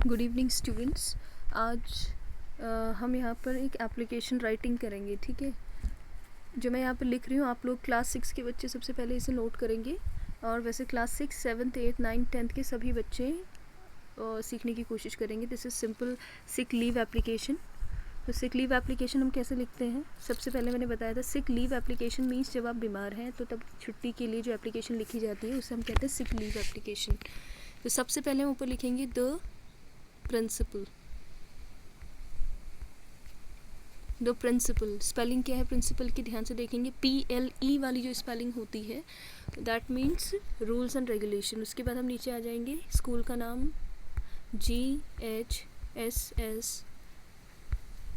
Good evening students. आज हम यहाँ पर एक एप्लीकेशन राइटिंग करेंगे, ठीक है। जो मैं यहाँ पर लिख रही हूँ, आप लोग क्लास 6 के बच्चे सबसे पहले इसे नोट करेंगे। और वैसे क्लास 6, 7, 8, 9, 10 के सभी बच्चे सीखने की कोशिश करेंगे। This is simple sick leave application. तो सिक लीव एप्लीकेशन हम कैसे लिखते हैं, सबसे पहले मैंने बताया था। सिक लीव एप्लीकेशन मीन्स जब आप बीमार हैं तो तब छुट्टी के लिए जो एप्लीकेशन लिखी जाती है उसे हम कहते हैं सिक लीव एप्लीकेशन। तो सबसे पहले हम ऊपर लिखेंगे the principal. The principal spelling क्या है प्रिंसिपल की, ध्यान से देखेंगे। PLE वाली जो स्पेलिंग होती है that means rules and regulation. उसके बाद हम नीचे आ जाएंगे, स्कूल का नाम GHSS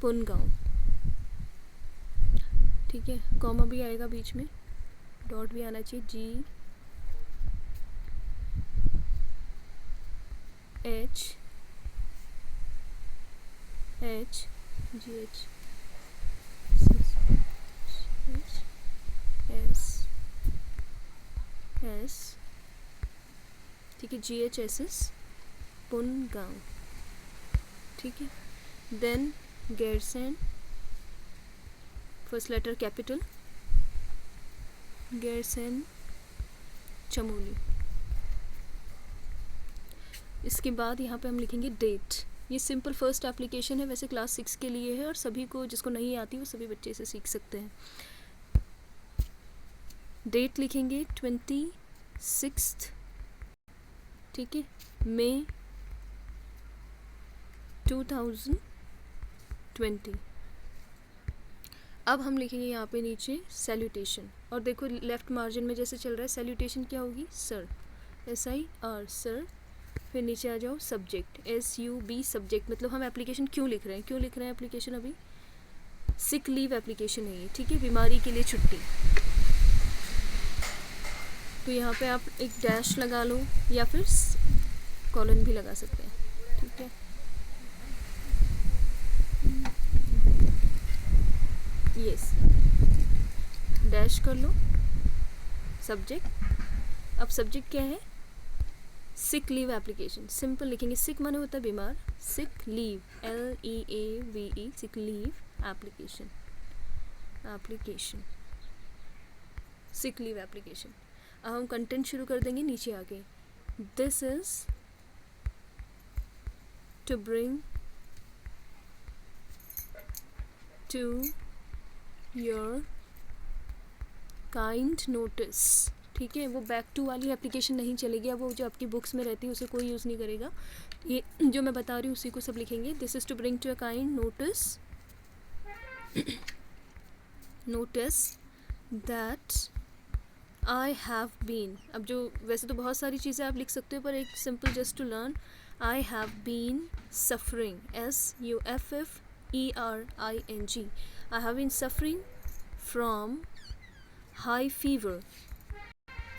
पुनगांव, ठीक है। कॉमा भी आएगा बीच में, डॉट भी आना चाहिए। GHSS, ठीक है, GHSS पुनगांव, ठीक है। Then Gairsain, first letter capital, Gairsain Chamoli. इसके बाद यहाँ पे हम लिखेंगे डेट। ये सिंपल फर्स्ट एप्लीकेशन है, वैसे क्लास 6 के लिए है और सभी को, जिसको नहीं आती वो सभी बच्चे इसे सीख सकते हैं। डेट लिखेंगे 26, ठीक है, मई 2020। अब हम लिखेंगे यहाँ पे नीचे सैल्यूटेशन। और देखो लेफ्ट मार्जिन में जैसे चल रहा है, सैल्यूटेशन क्या होगी, सर, SIR, सर। फिर नीचे आ जाओ, सब्जेक्ट, SUB, सब्जेक्ट। मतलब हम एप्लीकेशन क्यों लिख रहे हैं एप्लीकेशन, अभी सिक लीव एप्लीकेशन है ये, ठीक है, बीमारी के लिए छुट्टी। तो यहाँ पे आप एक डैश लगा लो या फिर कॉलन भी लगा सकते हैं, ठीक है। यस, डैश कर लो सब्जेक्ट। अब सब्जेक्ट क्या है, सिक लीव एप्लीकेशन। सिंपल लिखेंगे, सिक माने होता है बीमार, sick leave LEAVE, sick leave application, sick leave application. अब हम कंटेंट शुरू कर देंगे नीचे आके। This is to bring to your kind notice, ठीक है। वो बैक टू वाली एप्लीकेशन नहीं चलेगी, अब वो जो आपकी बुक्स में रहती है उसे कोई यूज़ नहीं करेगा। ये जो मैं बता रही हूँ उसी को सब लिखेंगे। This is to bring to a kind notice that I have been. अब जो वैसे तो बहुत सारी चीज़ें आप लिख सकते हो, पर एक simple just to learn, I have been suffering, SUFFERING, I have been suffering from high fever,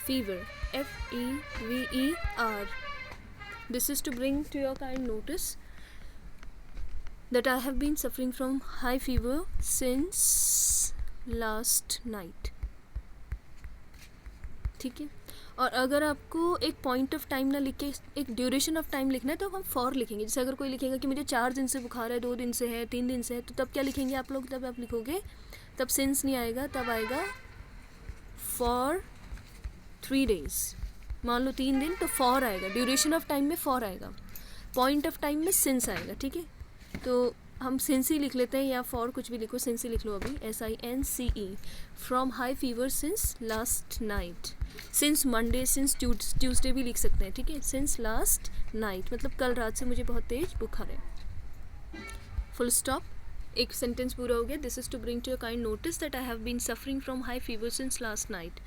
FEVER. This is to bring to your kind notice that I have been suffering from high fever since last night, ठीक है। और अगर आपको एक point of time ना लिख के एक ड्यूरेशन ऑफ टाइम लिखना है तो हम फॉर लिखेंगे। जैसे अगर कोई लिखेगा कि मुझे 4 दिन से बुखार है, 2 दिन से है, 3 दिन से है, तो तब क्या लिखेंगे आप लोग, तब आप लिखोगे, तब सिंस नहीं आएगा, तब आएगा फॉर 3 days। मान लो 3 दिन तो फॉर आएगा, ड्यूरेशन ऑफ टाइम में फॉर आएगा, पॉइंट ऑफ टाइम में सिंस आएगा, ठीक है। तो हम सिंस ही लिख लेते हैं, या फॉर कुछ भी लिखो, सिंस ही लिख लो अभी, SINCE, from high fever since last night. Since Monday, since Tuesday भी लिख सकते हैं, ठीक है। सिंस लास्ट नाइट मतलब कल रात से मुझे बहुत तेज बुखार है, फुल स्टॉप, एक सेंटेंस पूरा हो गया। This is to bring to a kind notice that I have been suffering from high fever since last night.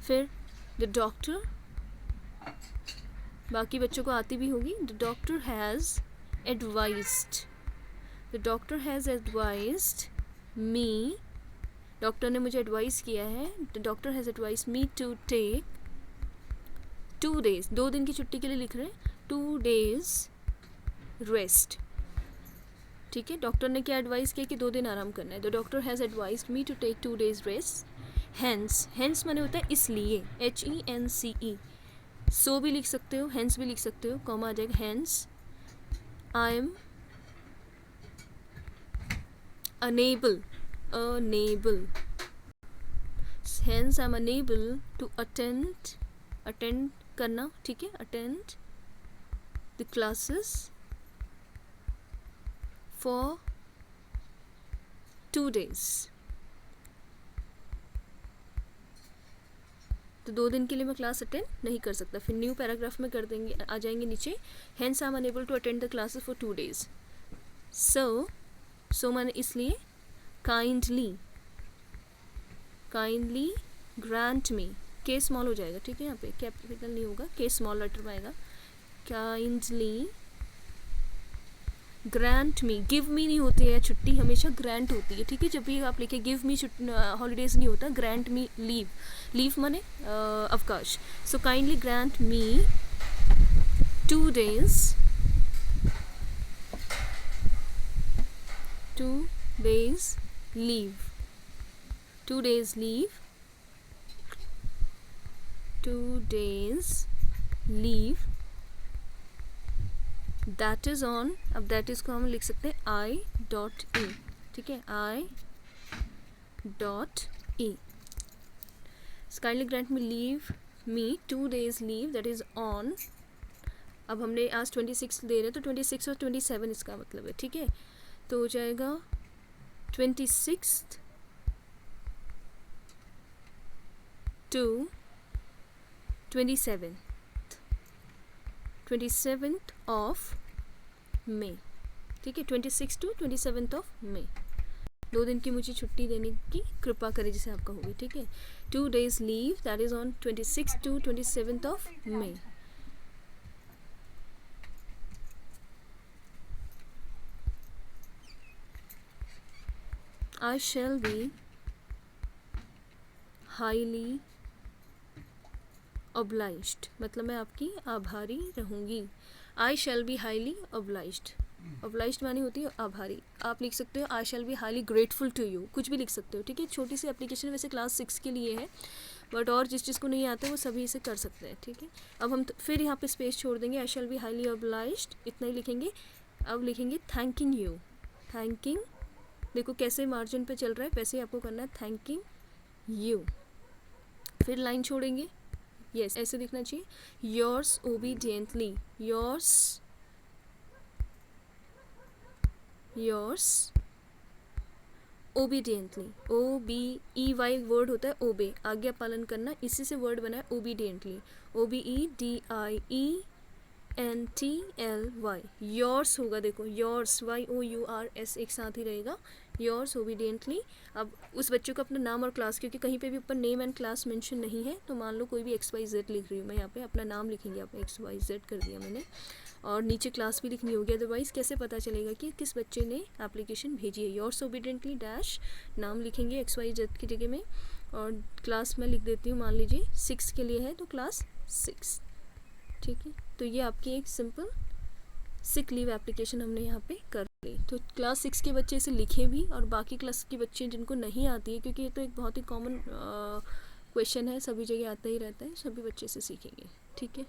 फिर द डॉक्टर, बाकी बच्चों को आती भी होगी। The doctor has advised me, doctor ने मुझे एडवाइस किया है। The doctor has advised me to take 2 days, 2 दिन की छुट्टी के लिए लिख रहे हैं, 2 days रेस्ट, ठीक है। डॉक्टर ने क्या एडवाइस किया कि 2 दिन आराम करना है। The doctor has advised me to take 2 days rest. Hence माने होता है इसलिए, HENCE। सो भी लिख सकते हो, हैंस भी लिख सकते हो, कॉमा आ जाएगा hence I am unable, hence I'm unable to attend करना, ठीक है, attend the classes for 2 days. तो 2 दिन के लिए मैं क्लास अटेंड नहीं कर सकता. फिर न्यू पैराग्राफ में कर देंगे, आ जाएंगे नीचे, hence I'm unable to attend the classes for 2 days. So मैंने इसलिए kindly grant me, के स्मॉल हो जाएगा, ठीक है, यहाँ पे कैपिटल नहीं होगा, के स्मॉल लेटर में आएगा. kindly ग्रांट मी, गिव मी नहीं होती है छुट्टी, हमेशा ग्रांट होती है, ठीक है. जब भी आप लिखे गिव मी हॉलीडेज नहीं होता, ग्रांट मी लीव माने अवकाश. So kindly grant me 2 days leave. 2 days leave. 2 days leave. That is on, अब that is को हम लिख सकते हैं I.E, ठीक है, I.E. Kindly grant me leave me 2 days leave that is on. अब हमने आज 26 दे रहे तो 26 और 27 इसका मतलब है, ठीक है. तो हो जाएगा 26th to 27th of May, ठीक है, 26 to 27th of May. 2 दिन की मुझे छुट्टी देने की कृपा करें, जिसे आप कहोगे, ठीक है. 2 days leave that is on 26 to 27th of May. I shall be highly obliged, मतलब मैं आपकी आभारी रहूँगी. I shall be highly obliged. obliged मानी होती है आभारी. आप लिख सकते हो I shall be highly grateful to you, कुछ भी लिख सकते हो, ठीक है. छोटी सी एप्लीकेशन वैसे क्लास 6 के लिए है, बट और जिस को नहीं आता वो सभी इसे कर सकते हैं, ठीक है. अब हम फिर यहाँ पे स्पेस छोड़ देंगे. I shall be highly obliged इतना ही लिखेंगे. अब लिखेंगे thanking you. thanking, देखो कैसे मार्जिन पे चल रहा है, वैसे ही आपको करना है thanking you. फिर लाइन छोड़ेंगे, यस ऐसे दिखना चाहिए. Yours obediently, yours obediently, OBEY word होता है ओबे, आज्ञा पालन करना, इसी से वर्ड बना है ओबीडियंटली, OBEDIENTLY. योर्स होगा, देखो योर्स, YOURS एक साथ ही रहेगा, योर्स ओबीडियंटली. अब उस बच्चे को अपना नाम और क्लास, क्योंकि कहीं पे भी ऊपर नेम एंड क्लास मेंशन नहीं है, तो मान लो कोई भी XYZ लिख रही हूँ मैं, यहाँ पे अपना नाम लिखेंगे, आप XYZ कर दिया मैंने, और नीचे क्लास भी लिखनी होगी, अदरवाइज़ कैसे पता चलेगा कि किस बच्चे ने एप्लीकेशन भेजी है. योर्स ओबीडियंटली डैश नाम लिखेंगे XYZ की जगह में, और क्लास में लिख देती हूँ, मान लीजिए 6 के लिए है तो क्लास 6, ठीक है. तो ये आपकी एक सिंपल सिक लीव एप्लीकेशन हमने यहाँ पे कर ली. तो क्लास 6 के बच्चे इसे लिखे भी, और बाकी क्लास के बच्चे जिनको नहीं आती है, क्योंकि ये तो एक बहुत ही कॉमन क्वेश्चन है, सभी जगह आता ही रहता है, सभी बच्चे से सीखेंगे, ठीक है.